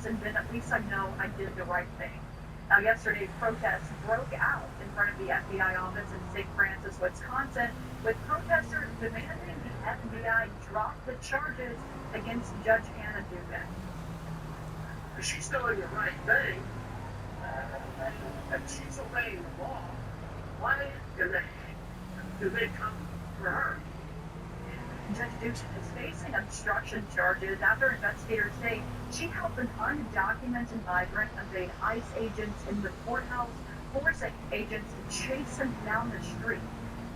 this, and then at least I know I did the right thing. Now, yesterday, protests broke out in front of the FBI office in St. Francis, Wisconsin, with protesters demanding the FBI drop the charges against Judge Hannah Dubin. She's doing the right thing, and she's obeying the law. Why do they come for her? Judge Dubin is facing obstruction charges after investigators say she helped an undocumented migrant evade ICE agents in the courthouse, forcing agents to chase him down the street.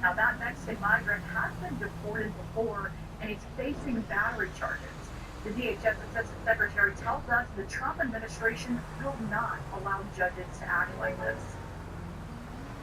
Now, that Mexican migrant has been deported before, and he's facing battery charges. The DHS Assistant Secretary tells us the Trump administration will not allow judges to act like this.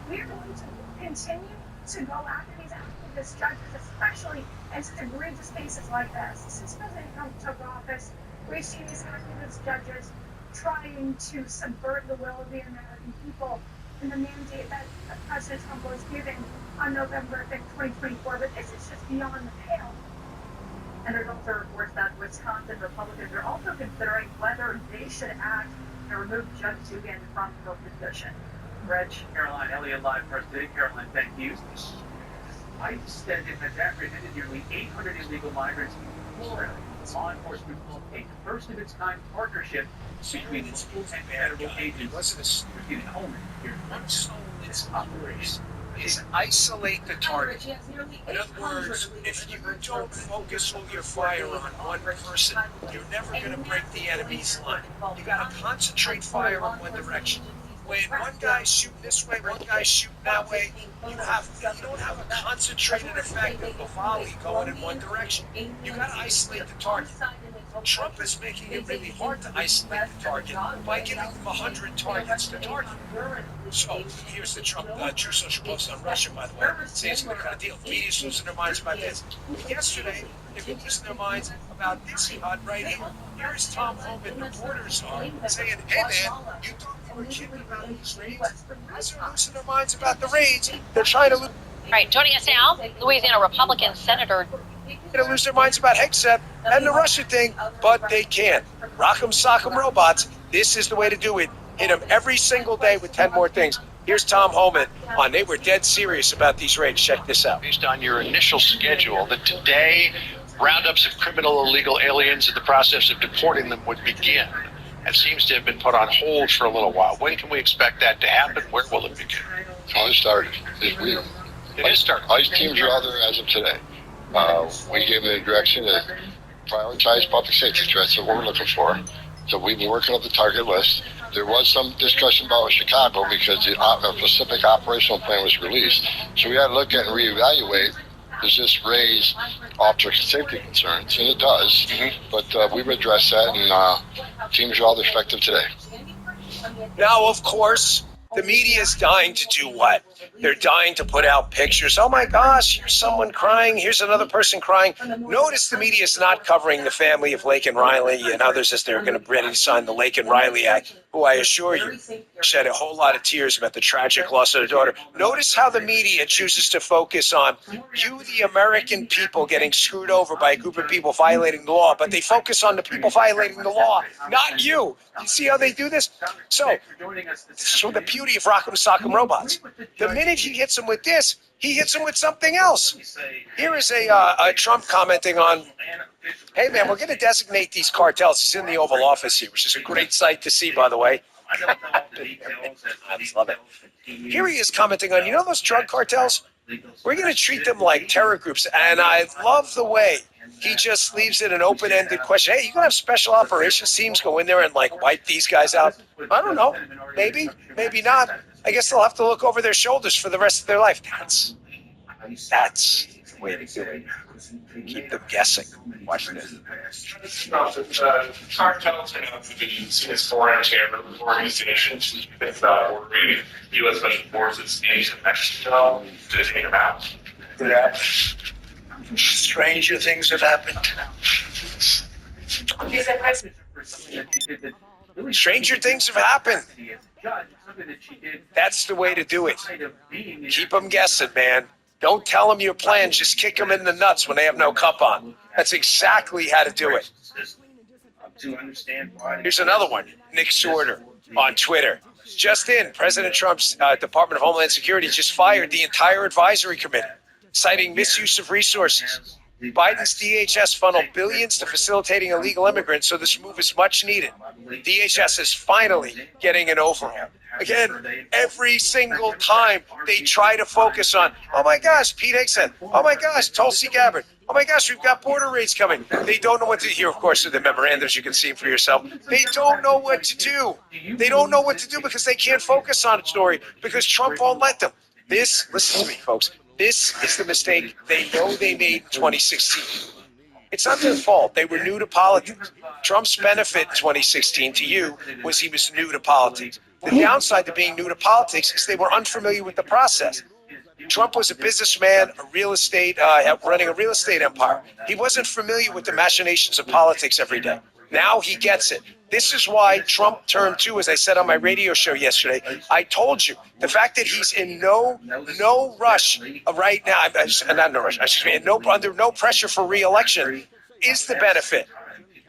We're going to continue to go after these activist judges, especially in such egregious cases like this. Since President Trump took office, we've seen these activist judges trying to subvert the will of the American people and the mandate that President Trump was giving on November 5th, 2024. But this is just beyond the pale. And there's also reports that Wisconsin Republicans are also considering whether they should act to remove Judge Dubin from her position. Reg? Caroline Elliott, live for us today. Caroline, thank you. ICE has apprehended nearly 800 illegal migrants in Florida. Law enforcement will take a first-of-its-kind partnership between local and federal agents. Repeating Holman here. One soul is operation is isolate the target. In other words, if you don't focus all your fire on one person, you're never going to break the enemy's line. You got to concentrate fire on one direction. When one guy's shooting this way, one guy's shooting that way, you don't have a concentrated effect of a volley going in one direction. You got to isolate the target. Trump is making it really hard to isolate the target by giving them 100 targets to target. So here's the Trump True Social post on Russia, by the way, saying it's going to kind of deal. Media's losing their minds about this. Yesterday, they were losing their minds about this right here. Here's Tom Homan, reporters are saying, hey man, you thought we were kidding about these raids? As they're losing their minds about the raids, they're trying to lose. All right, joining us now, Louisiana Republican Senator. Going to lose their minds about Hegseth and the Russia thing, but they can't. Rock'em sock'em robots. This is the way to do it. Hit them every single day with 10 more things. Here's Tom Homan on they were dead serious about these raids. Check this out. Based on your initial schedule, that today roundups of criminal illegal aliens and the process of deporting them would begin. That seems to have been put on hold for a little while. When can we expect that to happen? Where will it begin? Oh, it started this week. It is starting. ICE teams are out there as of today. We gave them the direction to prioritize public safety threats that we're looking for. So we've been working up the target list. There was some discussion about Chicago because the Pacific operational plan was released. So we had to look at and reevaluate, does this raise officer safety concerns? And it does. But we've addressed that, and teams are all effective today. Now, of course, the media is dying to do what? They're dying to put out pictures. Oh my gosh, here's someone crying. Here's another person crying. Notice the media is not covering the family of Laken Riley and others as they're going to ready to sign the Laken Riley Act, who I assure you shed a whole lot of tears about the tragic loss of their daughter. Notice how the media chooses to focus on you, the American people, getting screwed over by a group of people violating the law, but they focus on the people violating the law, not you. You see how they do this? So, this is the beauty of Rock'em Sock'em Robots. The minute he hits him with this, he hits him with something else. Here is a Trump commenting on, hey man, we're going to designate these cartels. He's in the Oval Office here, which is a great sight to see, by the way. I just love it. Here he is commenting on, you know those drug cartels? We're going to treat them like terror groups. And I love the way he just leaves it an open-ended question. Hey, you going to have special operations teams go in there and like wipe these guys out? I don't know. Maybe, maybe not. I guess they'll have to look over their shoulders for the rest of their life. That's the way to do it. Keep them guessing. Watch this. Cartels have been seen as foreign terror organizations that ordering U.S. Special Forces into Mexico to take them out. Yeah. Stranger things have happened. Stranger things have happened. That's the way to do it. Keep them guessing, man. Don't tell them your plan. Just kick them in the nuts when they have no cup on. That's exactly how to do it. to understand why. Here's another one. Nick Sorter on Twitter. Just in, President Trump's Department of Homeland Security just fired the entire advisory committee, citing misuse of resources. Biden's DHS funneled billions to facilitating illegal immigrants, so this move is much needed. DHS is finally getting an overhaul. Again, every single time they try to focus on, oh my gosh, Pete Hegseth, oh my gosh, Tulsi Gabbard, oh my gosh, we've got border raids coming. They don't know what to do. Here, of course, are the memorandums. You can see for yourself. They don't know what to do. They don't know what to do because they can't focus on a story because Trump won't let them. This, listen to me, folks, this is the mistake they know they made in 2016. It's not their fault. They were new to politics. Trump's benefit in 2016 to you was he was new to politics. The downside to being new to politics is they were unfamiliar with the process. Trump was a businessman, running a real estate empire. He wasn't familiar with the machinations of politics every day. Now he gets it. This is why Trump turned two, as I said on my radio show yesterday. I told you, the fact that he's in no rush right now, not no rush, under no pressure for re-election is the benefit.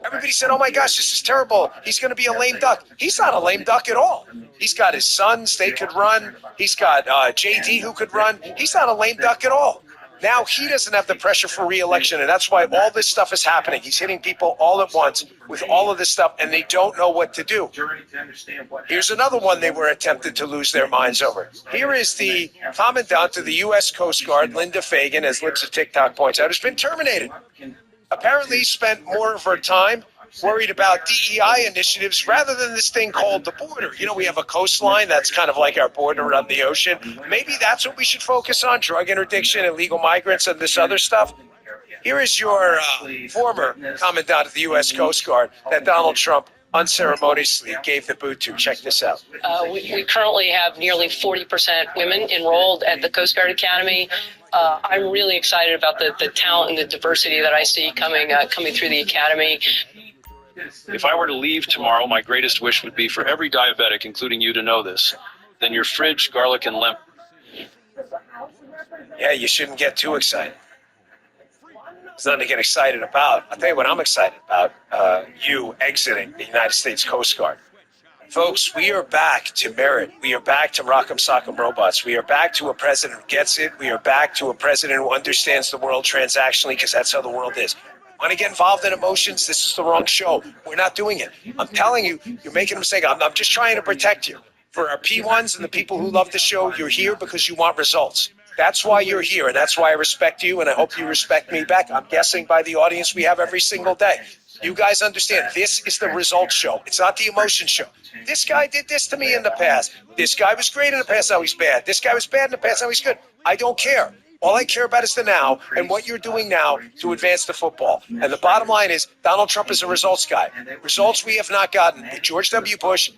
Everybody said, oh my gosh, this is terrible. He's going to be a lame duck. He's not a lame duck at all. He's got his sons, they could run. He's got JD who could run. He's not a lame duck at all. Now he doesn't have the pressure for re-election, and that's why all this stuff is happening. He's hitting people all at once with all of this stuff, and they don't know what to do. Here's another one they were attempted to lose their minds over. Here is the Commandant of the U.S. Coast Guard, Linda Fagan, as Lips of TikTok points out, has been terminated. Apparently spent more of her time worried about DEI initiatives rather than this thing called the border. You know, we have a coastline that's kind of like our border on the ocean. Maybe that's what we should focus on, drug interdiction, illegal migrants, and this other stuff. Here is your former Commandant of the U.S. Coast Guard that Donald Trump unceremoniously gave the boot to. Check this out. We currently have nearly 40% women enrolled at the Coast Guard Academy. I'm really excited about the talent and the diversity that I see coming through the academy. If I were to leave tomorrow, my greatest wish would be for every diabetic, including you, to know this. Then your fridge, garlic, and lemon. Yeah, you shouldn't get too excited. There's nothing to get excited about. I'll tell you what I'm excited about, you exiting the United States Coast Guard. Folks, we are back to merit. We are back to Rock'em Sock'em Robots. We are back to a president who gets it. We are back to a president who understands the world transactionally, because that's how the world is. Want to get involved in emotions? This is the wrong show. We're not doing it. I'm telling you, you're making a mistake. I'm just trying to protect you. For our P1s and the people who love the show, you're here because you want results. That's why you're here, and that's why I respect you, and I hope you respect me back. I'm guessing by the audience we have every single day. You guys understand, this is the results show. It's not the emotion show. This guy did this to me in the past. This guy was great in the past, now he's bad. This guy was bad in the past, now he's good. I don't care. All I care about is the now and what you're doing now to advance the football. And the bottom line is Donald Trump is a results guy. Results we have not gotten with George W. Bush,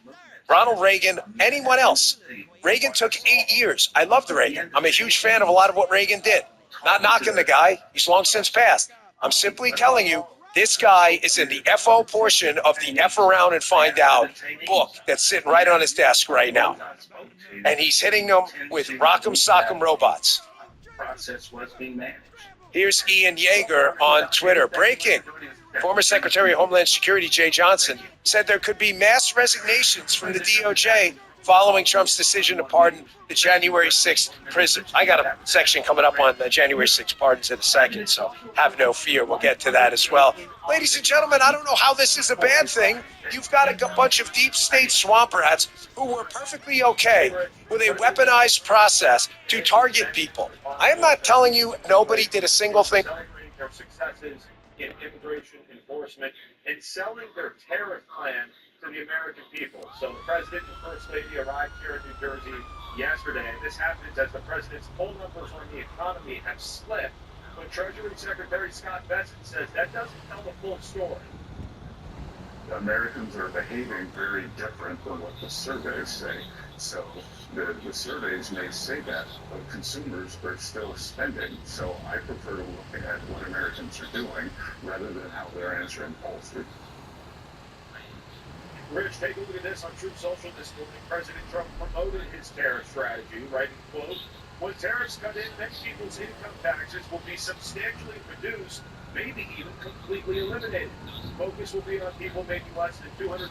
Ronald Reagan, anyone else. Reagan took 8 years. I loved Reagan. I'm a huge fan of a lot of what Reagan did. Not knocking the guy. He's long since passed. I'm simply telling you, this guy is in the FO portion of the F Around and Find Out book that's sitting right on his desk right now. And he's hitting them with Rock'em Sock'em Robots. Process was being managed. Here's Ian Yeager on Twitter. Breaking. Former Secretary of Homeland Security Jay Johnson said there could be mass resignations from the DOJ following Trump's decision to pardon the January 6th prisoners. I got a section coming up on the January 6th pardons in a second, so have no fear. We'll get to that as well. Ladies and gentlemen, I don't know how this is a bad thing. You've got a bunch of deep state swamp rats who were perfectly okay with a weaponized process to target people. I am not telling you nobody did a single thing. Celebrating their successes in immigration enforcement and selling their tariff plan to the American people. So the president and first lady arrived here in New Jersey yesterday. This happens as the president's poll numbers on the economy have slipped. But Treasury Secretary Scott Bessent says that doesn't tell the full story. Americans are behaving very different than what the surveys say. So the surveys may say that, but consumers are still spending. So I prefer to look at what Americans are doing rather than how they're answering polls. Rich, take a look at this on Truth Social this morning. President Trump promoted his tariff strategy, writing, quote, When tariffs cut in, many people's income taxes will be substantially reduced, maybe even completely eliminated. Focus will be on people making less than $200,000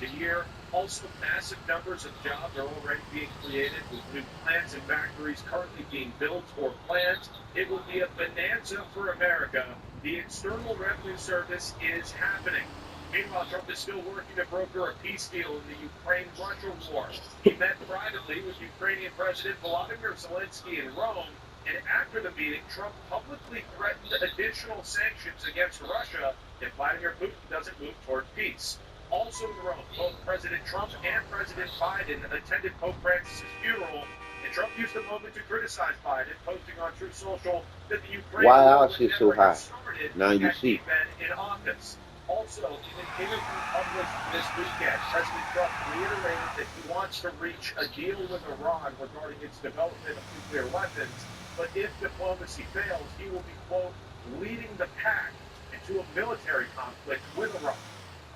a year. Also, massive numbers of jobs are already being created with new plants and factories currently being built or planned. It will be a bonanza for America. The External Revenue Service is happening. Meanwhile, Trump is still working to broker a peace deal in the Ukraine-Russia war. He met privately with Ukrainian President Volodymyr Zelensky in Rome, and after the meeting, Trump publicly threatened additional sanctions against Russia if Vladimir Putin doesn't move toward peace. Also in Rome, both President Trump and President Biden attended Pope Francis' funeral, and Trump used the moment to criticize Biden, posting on Truth Social that the Ukraine war would never have started Now you had see. he been in office. Also, in an interview published this weekend, President Trump reiterated that he wants to reach a deal with Iran regarding its development of nuclear weapons, but if diplomacy fails, he will be, quote, leading the pack into a military conflict with Iran.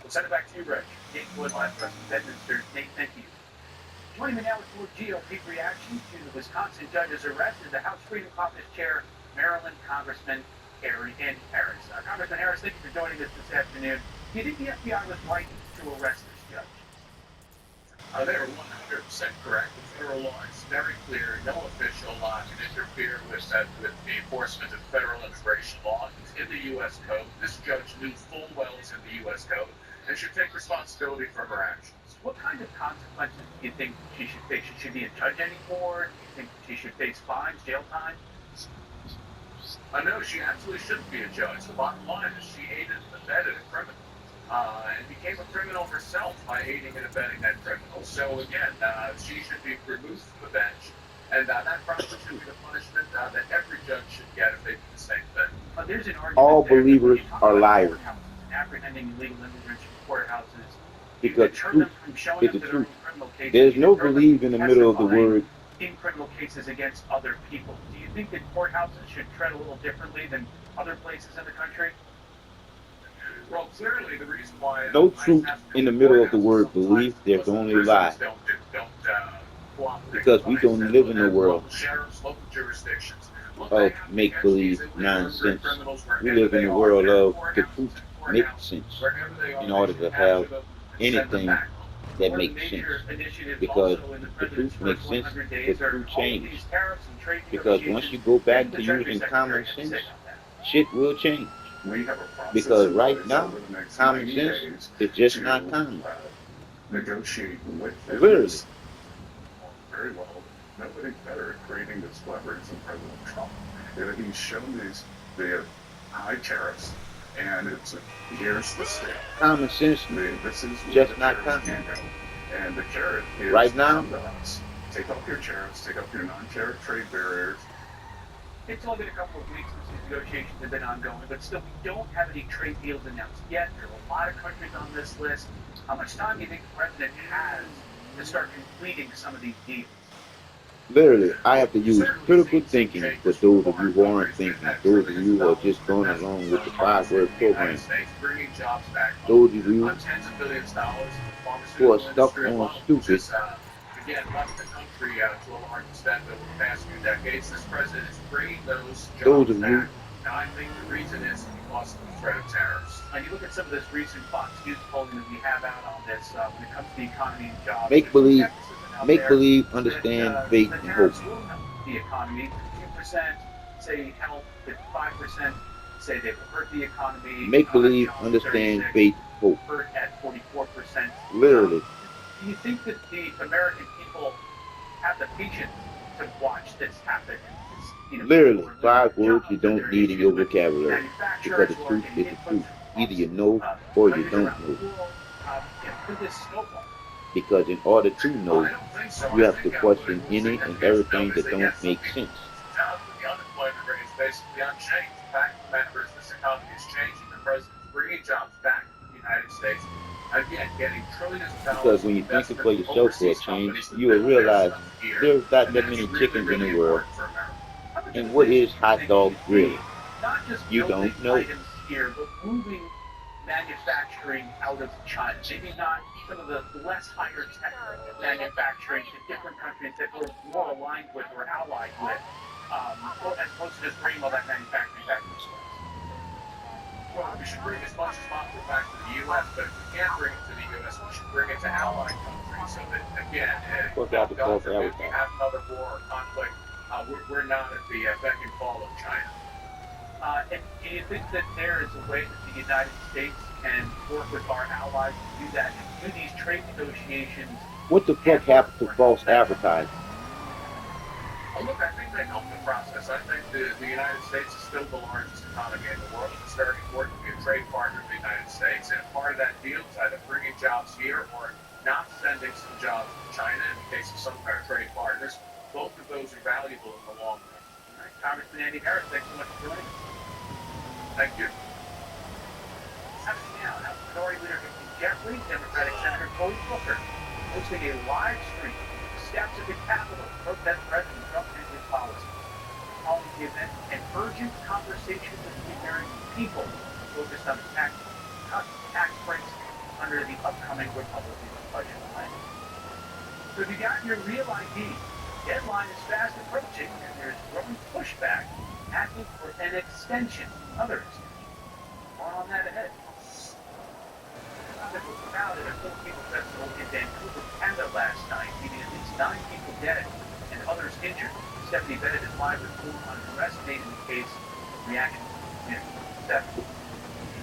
We'll send it back to you, Rich. Nate Floyd, Live President Bedminster. Nate, thank you. Joining me now with more GOP reaction to the Wisconsin judge's arrest is the House Freedom Caucus Chair, Maryland Congressman Andy Harris. Congressman Harris, thank you for joining us this afternoon. Do you think the FBI was right to arrest this judge? They are 100% correct. The federal law is very clear. No official law can interfere with the enforcement of federal immigration law. It's in the U.S. Code. This judge knew full well it's in the U.S. Code and should take responsibility for her actions. What kind of consequences do you think she should face? Should she be a judge anymore? Do you think she should face fines, jail time? No, she absolutely shouldn't be a judge. The bottom line is she aided and abetted a criminal and became a criminal herself by aiding and abetting that criminal. So again, she should be removed from the bench, and that probably should be the punishment that every judge should get if they do the same thing. There's an argument All there believers are liars. Apprehending illegal immigrants from courthouses. Because deter them from showing is up the to their truth. own criminal cases. There's no Deter them believe from in the middle of the testifying word. in criminal cases against other people. Do you think that courthouses should tread a little differently than other places in the country? Well, clearly the reason why No truth in the middle of the word belief. There's only lie. Because we don't live in a world of make-believe nonsense. We live in a world of the truth makes sense in order to have anything that makes sense. Because the truth makes sense, the truth changes. Because once you go back to using common sense, shit will change. Because right now, common sense is just not common. Negotiate with them. Literally. Very well. Nobody's better at creating this leverage than President Trump. He's shown the high tariffs, and here's the step. Common sense This is just not common. And the carrot is Right now, down to us. Take up your tariffs, take up your non-tariff trade barriers. It's only been a couple of weeks since these negotiations have been ongoing, but still we don't have any trade deals announced yet. There are a lot of countries on this list. How much time do you think the president has to start completing some of these deals? literally, I have to use critical thinking for those of you who aren't thinking, those of you who are just going along with the 5-word program. Those of you who are stuck on stupid, Again, left the country to a large extent over the past few decades. This president is bringing those jobs of you back. Now, I think the reason is because of the threat of tariffs. And you look at some of this recent Fox News polling that we have out on this when it comes to the economy and jobs. make believe, That, understand, faith, the and hope. tariffs will help the economy. 2% say help, 55% say they will hurt the economy. Make believe, jobs, understand, 36, faith, hope. hurt at 44%. Literally. Do you think that the American people have the patience to watch this happen? Literally, 5 words you don't need in your vocabulary. Because the truth is the truth. Either you know or you don't know. Could this snowball? Because in order to know, you have to question any and everything that don't make sense. The unemployment rate is basically unchanged. The fact of the matter is this economy is changing. The president's bringing jobs back to the United States. Again, getting trillions of dollars. Because when you're thinking for yourself for a change, you will realize there's not that many chickens in the world. And what is hot dog really? You don't know. Here, but moving manufacturing out of China. Maybe not some of the less higher tech manufacturing in different countries that we're more aligned with or allied with, as opposed to just bringing all that manufacturing back to the U.S. Well, we should bring as much as possible back to the U.S., but if we can't bring it to the U.S., we should bring it to allied countries so that, again, God forbid we have another war or conflict, we're not at the beck and call of China. And do you think that there is a way that the United States can work with our allies to do that, and do these trade negotiations? What the fuck happened to false advertising? Look, I think they helped the process. I think the United States is still the largest economy in the world. It's very important to be a trade partner of the United States. And part of that deal is either bringing jobs here or not sending some jobs to China in the case of some of our trade partners. Both of those are valuable in the long run. All right, Congressman Andy Harris, thanks so much for joining us. Thank you. Happening now, House Minority Leader Hakeem Jeffries, Democratic Senator Cory Booker, hosting a live stream of steps at the Capitol to protest President Trump and his policies. Calling the event an urgent conversation with the American people focused on the tax breaks under the upcoming Republican budget plan. So if you got your real ID, the deadline is fast approaching and there's growing pushback asking for an extension, other extension. More on that ahead. It was found at a Filipino festival in Vancouver, Canada last night, leaving at least 9 people dead and others injured. Stephanie Bennett is live with more on arrest made in the case of reaction to the community.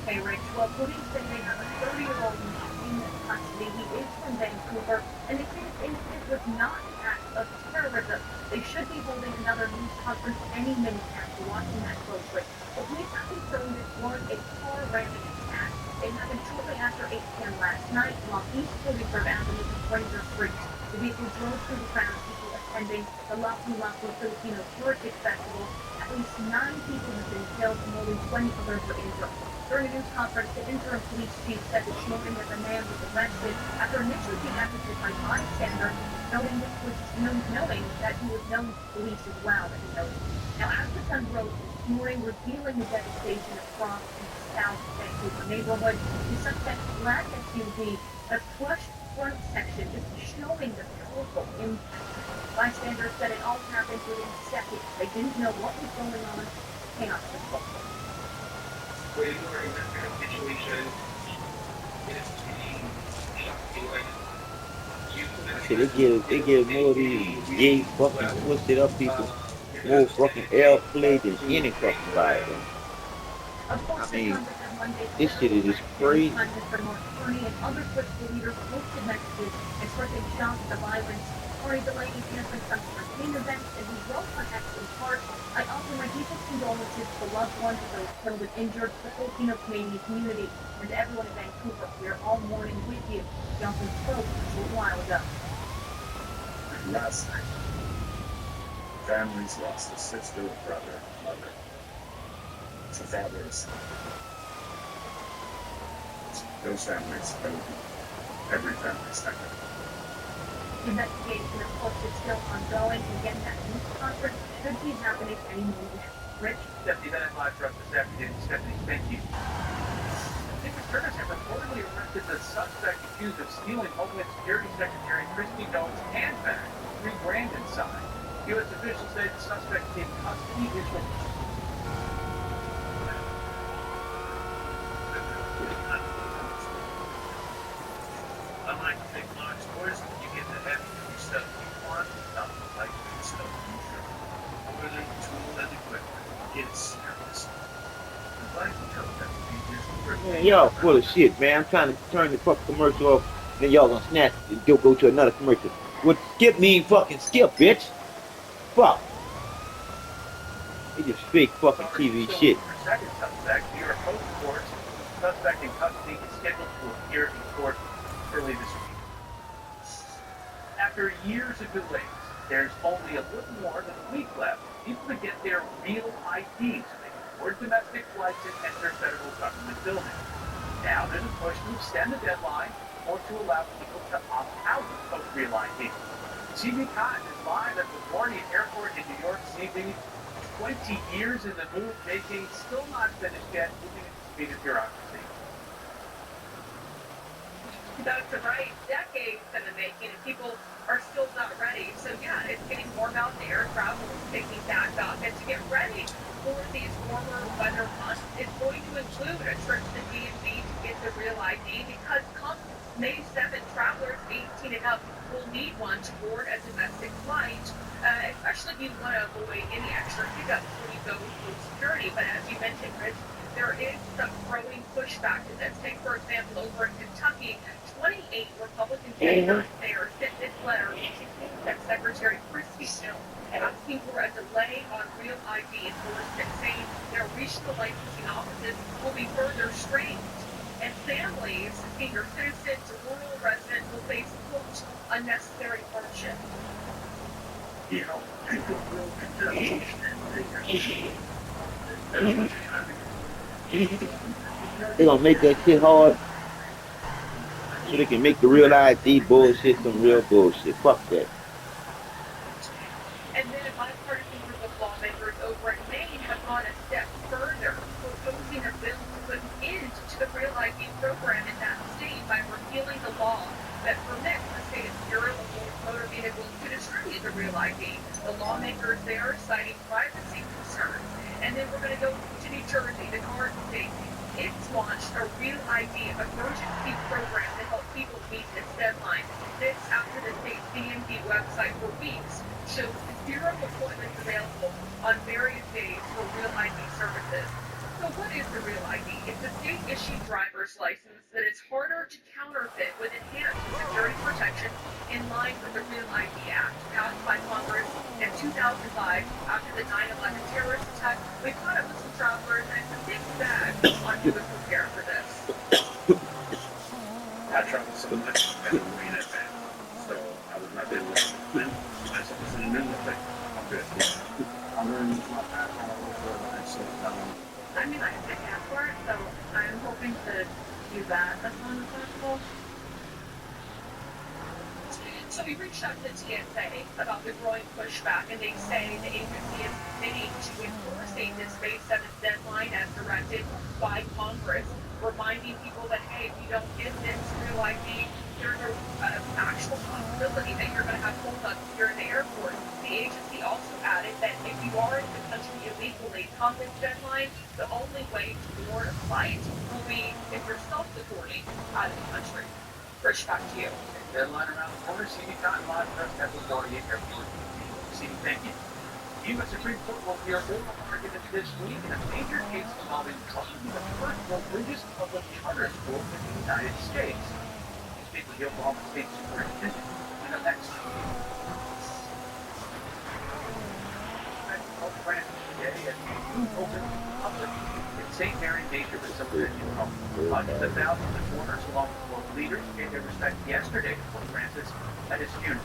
Hey, Rich, well, police say they have a 30-year-old in custody. He is from Vancouver, and they say this incident was not an act of terrorism. They should be holding another news conference any minute after watching that closely. But police are concerned this was a car-ramming attack. It happened shortly after 8 p.m. last night along East 43rd Avenue and Fraser Street. The vehicle drove through the crowd of people attending the Lapu-Lapu Filipino Heritage Festival. At least 9 people have been killed and more than 20 others were injured. During a news conference, the interim police chief said this morning that the man was arrested after initially being apprehended by bystanders, knowing that he was known to police as well. Now, as the sun rose this morning, revealing the devastation across the South Vancouver neighborhood, the suspect's black SUV, a crushed front section, just showing the powerful impact. Bystanders said it all happened within seconds. They didn't know what was going on. Chaos was following. Waiting for a situation is They give more of these gay fucking twisted up people more fucking airplay than any fucking body. I mean, this shit is just crazy. And other political leaders posted messages expressing shock at the violence. Or delaying canceling some campaign events, and we wrote on X in part, I offer my deepest condolences to loved ones of those killed and injured, to the Filipino Canadian community, and to everyone in Vancouver. We are all mourning with you. Johnson spoke a short while ago. Last night, families lost a sister, a brother, a mother. It's a father, a son. Those families, every family's not going to. The investigation, of course, is still ongoing. Again, that news conference should be happening any moment now. Rich? Stephanie Bennett live for us this afternoon. Stephanie, thank you. Secret Service have reportedly arrested the suspect accused of stealing Homeland Security Secretary Kristi Noem's handbag, $3 grand inside. U.S. officials say the suspect in custody is released. Unlike big large stores, you get the heavy duty stuff you want, not the light duty stuff you sure. Equipment, tool, and equipment. Get serious. The life took that to be Man, y'all full of shit, man. I'm trying to turn the fucking commercial off, then y'all gonna snatch it and go to another commercial. What skip mean fucking skip, bitch? Fuck. They just fake fucking TV shit. For second suspect, New York Post reports suspect in custody is scheduled to appear in court early this week. After years of delays, there's only a little more than a week left for people to get their real IDs so they can board domestic flights and enter federal government buildings. Now there's a push to extend the deadline or to allow people to opt out of real ID. CB Cotton is live at LaGuardia Airport in New York. CB, 20 years in the move making, still not finished yet, moving at the speed of bureaucracy. That's right. Decades in the making, and people are still not ready. So yeah, it's getting warm out there. Travel is picking back up, and to get ready for these warmer weather months, it's going to include a trip to the DMV to get the real ID, because come May 7th, travelers 18 and up will need one to board a domestic flight, especially if you want to avoid any extra hiccups when you go through security. But as you mentioned, Rich, there is some growing pushback to this. Take, for example, over in Kentucky, 28 Republican senators there sent this letter to Secretary Christie Hill asking for a delay on real ID enforcement, saying their regional licensing offices will be further strained. And families, senior citizens, rural residents will face, quote, unnecessary hardship. You know, people will contest They're gonna make that shit hard so they can make the real ID bullshit some real bullshit. Fuck that. And then a bipartisan group of lawmakers over in Maine have gone a step further, proposing a bill to put an end to the Real ID program in that state by repealing the law that permits the state's Bureau of Motor Vehicles to distribute the Real ID. The lawmakers there citing privacy concerns. And then we're going to go to New Jersey, the card state. It's launched a Real ID emergency program to help people meet this deadline. This after the state's DMV website for weeks shows 0 appointments available on various days for Real ID services. So what is the Real ID? It's a state-issued driver's license that is harder to counterfeit with enhanced security protection in line with the Real ID Act passed by Congress in 2005 after the 9/11 terrorist attack. We caught up with some travelers and some big bags on who was prepared for this. I traveled so much and way in advance. So I was not able to win. I was in the middle of it. I'm good. I'm going to use my passport all over the line. So, I mean, I have a passport, so I'm hoping to do that as long as possible. So we reached out to TSA about the growing pushback, and they say the agency is committing to enforce this May 7th deadline as directed by Congress, reminding people that, hey, if you don't get this Real ID, there's an actual possibility that you're going to have holdups here in the airport. The agency also added that if you are in the country illegally come this deadline, the only way to board a flight will be if you're self-deporting out of the country. Rich, back to you. Deadline around the corner. CD Time live press at LaGuardia Airport. CD, thank you. The U.S. Supreme Court will hear oral arguments this week in a major case involving probably the first religious public charter school in the United States. We speak with the Oklahoma State Superintendent in the next today at open public in St. Mary Major Facility. Hundreds of thousands of mourners along with local leaders paid their respect yesterday to Pope Francis at his funeral.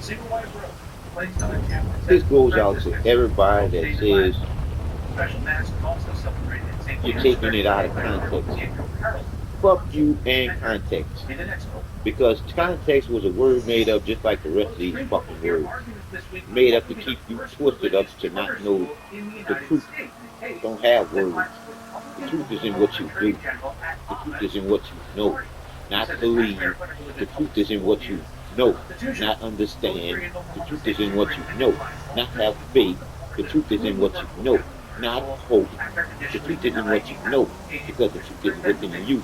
Single wide road placed on a gym. This goes out to everybody that says special mass also celebrated in St. you're taking it out of context. Fuck you and context. Because context was a word made up just like the rest of these fucking words. Made up to keep you twisted up to not know the truth. Don't have words. The truth is in what you do. The truth is in what you know. Not believe. The truth is in what you know. Not understand. The truth is in what you know. Not have faith. The truth is in what you know. Not hope. The truth is in what you know. Because the truth is within you.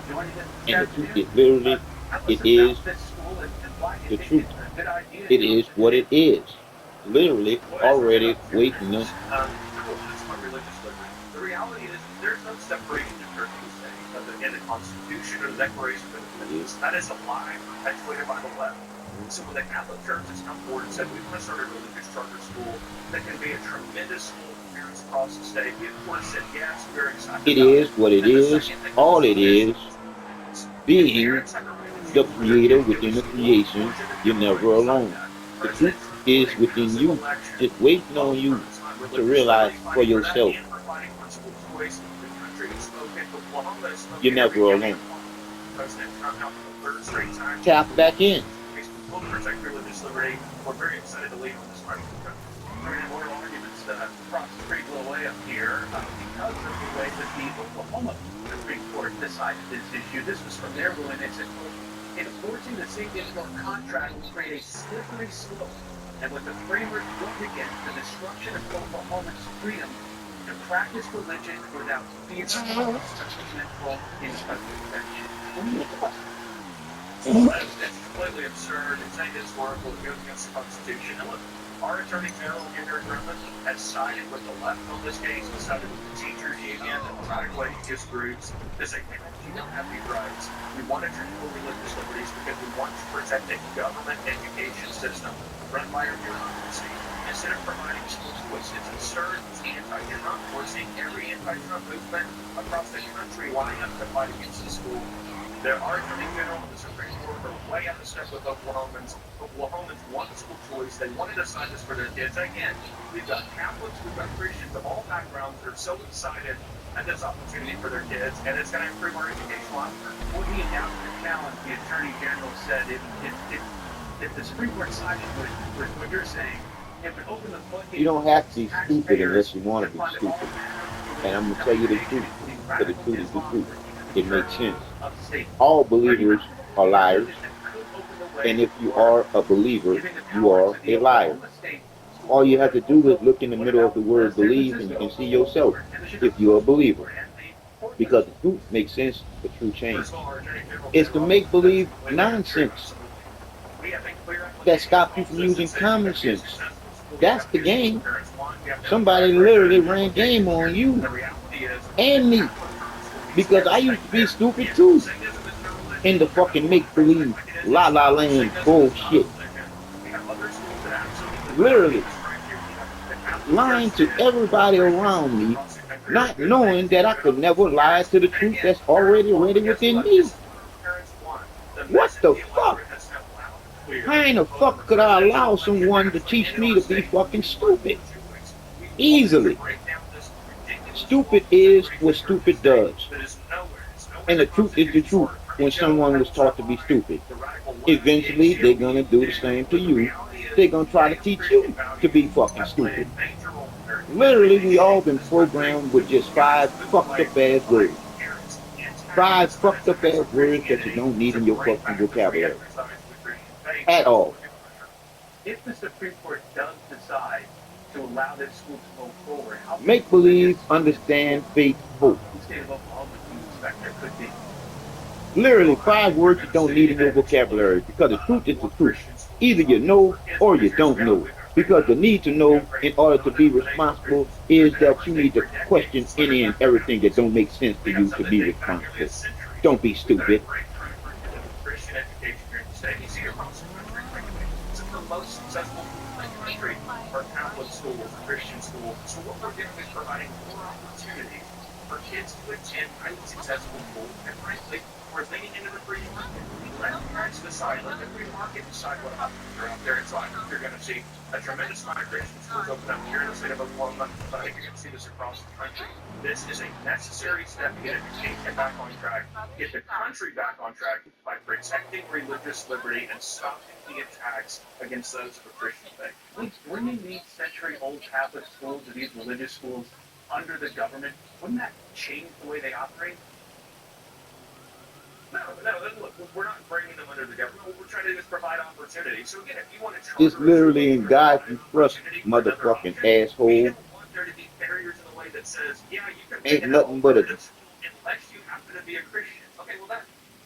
And the truth is literally, it is the truth. It is what it is. Literally already waiting us. The reality is there's no separation of church and state in the Constitution or the Declaration of Independence. That is a lie perpetuated by the left. So when the Catholic Church has come forward and said we want to start a religious charter school that can be a tremendous school for parents across the state, we of course said yes, we're excited. It is what it is. All it is. Being the creator within the creation, you're never alone. The truth is within you, just waiting on you to realize for yourself. You're never alone. Tap back in. Will protect religious liberty. We're very excited to lead on this part of the country. There are more arguments that have crossed the pretty little way up here because of the way that the Oklahoma Supreme Court decided this issue. This was from their ruling. They said, Enforcing the safety of contract will create a slippery slope, and with the framework built against the destruction of Oklahoma's freedom to practice religion without fear of mental intervention. It's completely absurd. It's ahistorical. It goes against the Constitution. And look, our Attorney General, Gingrich Griffin, has sided with the left on this case, has sided with the teachers' union, and radical atheist groups to say, you don't have these rights. We want to treat religious liberties because we want to protect a government education system run by our bureaucracy instead of providing school choice. It's absurd. It's anti-Trump. We're seeing every anti-Trump movement across the country lining up to fight against the school. There are Attorney General and the Supreme Court are way out of step with Oklahomans. Oklahomans want school choice. They want to decide this for their kids. Again, we've got Catholics, we've got Christians of all backgrounds that are so excited at this opportunity for their kids, and it's going to improve our educational outcome. When he announced the challenge, the Attorney General said if the Supreme Court sided with what you're saying, it would open the floodgates. You don't have to be stupid unless you want to be stupid. And I'm going to tell you the truth, because the truth is the truth. It makes sense. All believers are liars, and if you are a believer, you are a liar. All you have to do is look in the middle of the word believe, and you can see yourself if you're a believer. Because the truth makes sense, the truth changes. It's the make-believe nonsense that stops you from using common sense. That's the game. Somebody literally ran game on you and me. Because I used to be stupid too. In the fucking make-believe, la-la land bullshit. Literally. Lying to everybody around me, not knowing that I could never lie to the truth that's already within me. What the fuck? How in the fuck could I allow someone to teach me to be fucking stupid? Easily. Stupid is what stupid does. And the truth is the truth. When someone was taught to be stupid, eventually they're going to do the same to you. They're going to try to teach you to be fucking stupid. Literally, we all been programmed with just 5 fucked up ass words. 5 fucked up ass words that you don't need in your fucking vocabulary. At all. If the Supreme Court does decide to allow this school to go forward, make believe, understand, faith, hope. the state of Oklahoma do you expect there could be? Literally 5 words you don't need in your vocabulary, because the truth is the truth. Either you know or you don't know. Because the need to know in order to be responsible is that you need to question any and everything that don't make sense to you to be responsible. Don't be stupid. Most successful country are Catholic schools, Christian schools. So what we're doing is providing more opportunities for kids to attend highly successful schools, and frankly, we're leaning into the free market. Let parents decide, let the free market decide what options are out there. And so I think you're going to see a tremendous migration of schools open up here in the state of Oklahoma, but I think you're going to see this across the country. This is a necessary step to get education back on track, get the country back on track by protecting religious liberty and stopping the attacks against those of a Christian faith. Bringing these century-old Catholic schools or these religious schools under the government, wouldn't that change the way they operate? No, look, we're not bringing them under the government. What we're trying to do is provide opportunity. So again, if you want to... It's literally in God you trust, motherfucking asshole. We don't want there to be barriers in the way that says, yeah, you can... Ain't nothing but a... Unless you happen to be a Christian. Okay, well,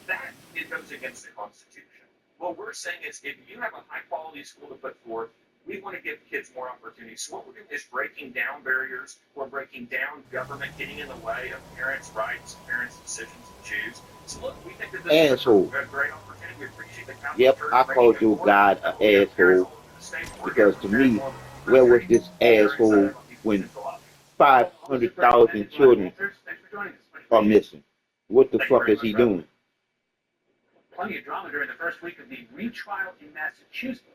that it goes against the Constitution. What we're saying is, if you have a high-quality school to put forth, we want to give kids more opportunities. So what we're doing is breaking down barriers. We're breaking down government getting in the way of parents' rights, parents' decisions to choose. So look, we think that this asshole. is a great opportunity. We appreciate the Catholic Yep, Church I called your God an asshole. Because to me, where was this asshole when 500,000 children are missing? What the fuck is he doing? Plenty of drama during the first week of the retrial in Massachusetts.